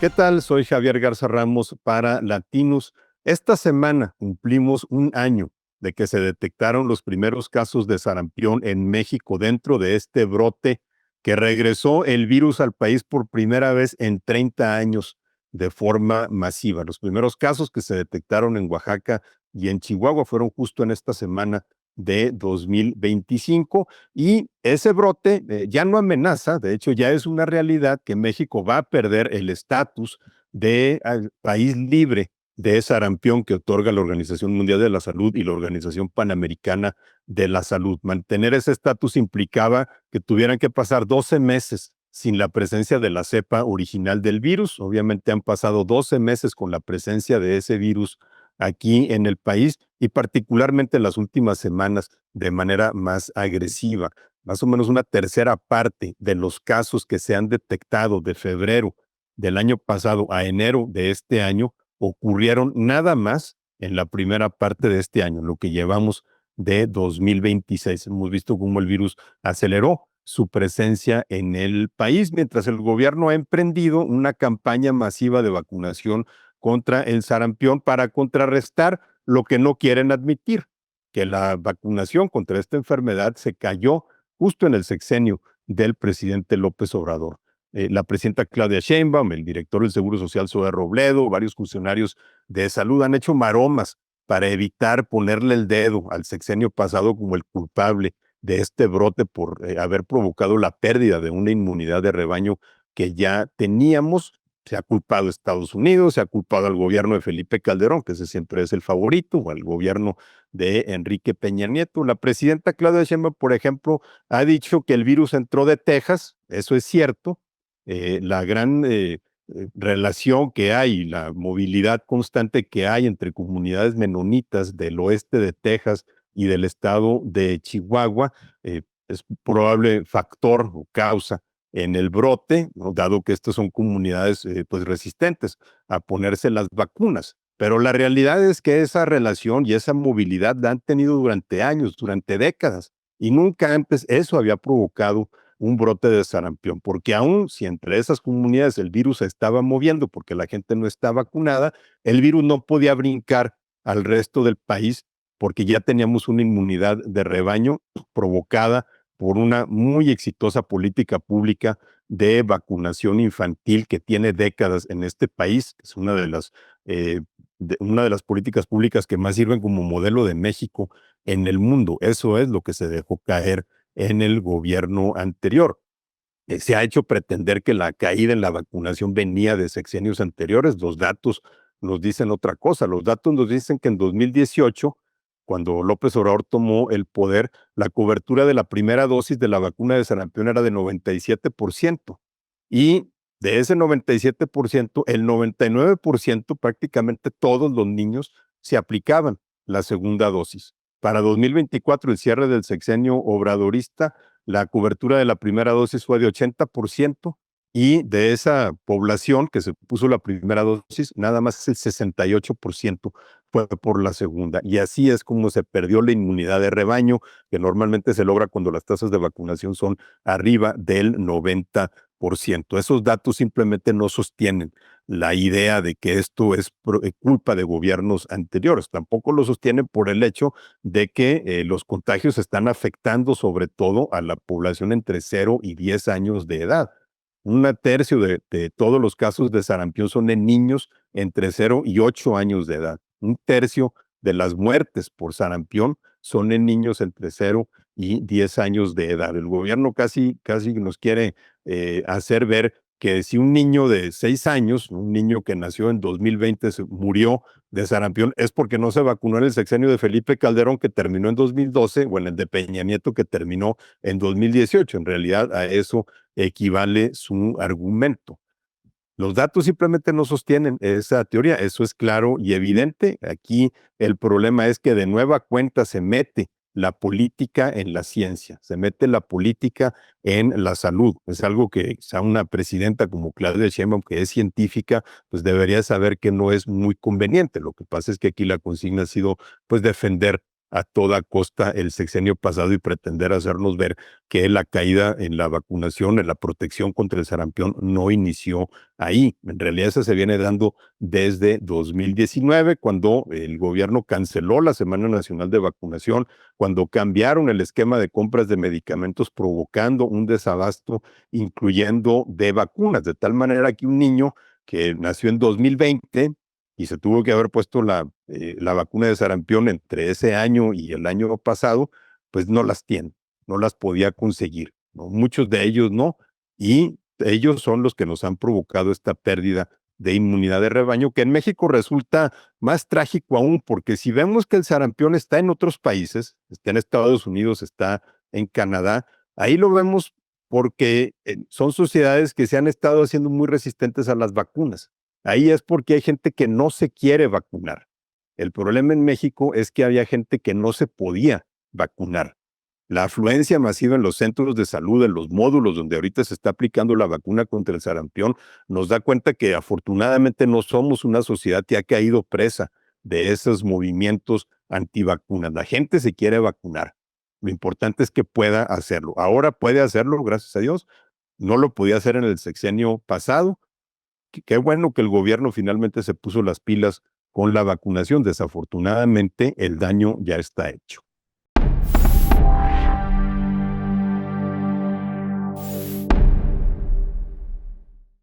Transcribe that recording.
¿Qué tal? Soy Javier Garza Ramos para Latinus. Esta semana cumplimos un año de que se detectaron los primeros casos de sarampión en México dentro de este brote que regresó el virus al país por primera vez en 30 años de forma masiva. Los primeros casos que se detectaron en Oaxaca y en Chihuahua fueron justo en esta semana de 2025 y ese brote ya no amenaza, de hecho ya es una realidad que México va a perder el estatus de país libre de sarampión que otorga la Organización Mundial de la Salud y la Organización Panamericana de la Salud. Mantener ese estatus implicaba que tuvieran que pasar 12 meses sin la presencia de la cepa original del virus. Obviamente han pasado 12 meses con la presencia de ese virus aquí en el país y particularmente en las últimas semanas de manera más agresiva. Más o menos una tercera parte de los casos que se han detectado de febrero del año pasado a enero de este año ocurrieron nada más en la primera parte de este año, lo que llevamos de 2026. Hemos visto cómo el virus aceleró su presencia en el país, mientras el gobierno ha emprendido una campaña masiva de vacunación contra el sarampión para contrarrestar lo que no quieren admitir, que la vacunación contra esta enfermedad se cayó justo en el sexenio del presidente López Obrador. La presidenta Claudia Sheinbaum, el director del Seguro Social Zoe Robledo, varios funcionarios de salud han hecho maromas para evitar ponerle el dedo al sexenio pasado como el culpable de este brote por haber provocado la pérdida de una inmunidad de rebaño que ya teníamos. Se ha culpado a Estados Unidos, se ha culpado al gobierno de Felipe Calderón, que ese siempre es el favorito, o al gobierno de Enrique Peña Nieto. La presidenta Claudia Sheinbaum, por ejemplo, ha dicho que el virus entró de Texas, eso es cierto. La gran relación que hay, la movilidad constante que hay entre comunidades menonitas del oeste de Texas y del estado de Chihuahua, es probable factor o causa en el brote, ¿no? Dado que estas son comunidades pues resistentes a ponerse las vacunas. Pero la realidad es que esa relación y esa movilidad la han tenido durante años, durante décadas, y nunca antes eso había provocado un brote de sarampión, porque aún si entre esas comunidades el virus se estaba moviendo porque la gente no está vacunada, el virus no podía brincar al resto del país porque ya teníamos una inmunidad de rebaño provocada por una muy exitosa política pública de vacunación infantil que tiene décadas en este país, que es una de las políticas públicas que más sirven como modelo de México en el mundo. Eso es lo que se dejó caer en el gobierno anterior. Se ha hecho pretender que la caída en la vacunación venía de sexenios anteriores. Los datos nos dicen otra cosa. Los datos nos dicen que en 2018, cuando López Obrador tomó el poder, la cobertura de la primera dosis de la vacuna de sarampión era de 97%. Y de ese 97%, el 99%, prácticamente todos los niños, se aplicaban la segunda dosis. Para 2024, el cierre del sexenio obradorista, la cobertura de la primera dosis fue de 80% y de esa población que se puso la primera dosis, nada más el 68% fue por la segunda. Y así es como se perdió la inmunidad de rebaño, que normalmente se logra cuando las tasas de vacunación son arriba del 90%. Esos datos simplemente no sostienen la idea de que esto es culpa de gobiernos anteriores. Tampoco lo sostienen por el hecho de que los contagios están afectando sobre todo a la población entre 0 y 10 años de edad. Un tercio de todos los casos de sarampión son en niños entre 0 y 8 años de edad. Un tercio de las muertes por sarampión son en niños entre 0 y 10 años de edad. El gobierno casi nos quiere hacer ver que si un niño de 6 años, un niño que nació en 2020, murió de sarampión, es porque no se vacunó en el sexenio de Felipe Calderón, que terminó en 2012, o en el de Peña Nieto, que terminó en 2018. En realidad, a eso equivale su argumento. Los datos simplemente no sostienen esa teoría, eso es claro y evidente. Aquí el problema es que de nueva cuenta se mete la política en la ciencia, se mete la política en la salud. Es algo que a una presidenta como Claudia Sheinbaum, que es científica, pues debería saber que no es muy conveniente. Lo que pasa es que aquí la consigna ha sido pues defender a toda costa el sexenio pasado y pretender hacernos ver que la caída en la vacunación, en la protección contra el sarampión no inició ahí. En realidad eso se viene dando desde 2019, cuando el gobierno canceló la Semana Nacional de Vacunación, cuando cambiaron el esquema de compras de medicamentos, provocando un desabasto, incluyendo de vacunas, de tal manera que un niño que nació en 2020 y se tuvo que haber puesto la vacuna de sarampión entre ese año y el año pasado, pues no las tiene, no las podía conseguir, ¿no? Muchos de ellos no, y ellos son los que nos han provocado esta pérdida de inmunidad de rebaño, que en México resulta más trágico aún, porque si vemos que el sarampión está en otros países, está en Estados Unidos, está en Canadá, ahí lo vemos porque son sociedades que se han estado haciendo muy resistentes a las vacunas. Ahí es porque hay gente que no se quiere vacunar. El problema en México es que había gente que no se podía vacunar. La afluencia masiva en los centros de salud, en los módulos donde ahorita se está aplicando la vacuna contra el sarampión, nos da cuenta que afortunadamente no somos una sociedad que ha caído presa de esos movimientos antivacunas. La gente se quiere vacunar. Lo importante es que pueda hacerlo. Ahora puede hacerlo, gracias a Dios. No lo podía hacer en el sexenio pasado. Qué bueno que el gobierno finalmente se puso las pilas con la vacunación. Desafortunadamente, el daño ya está hecho.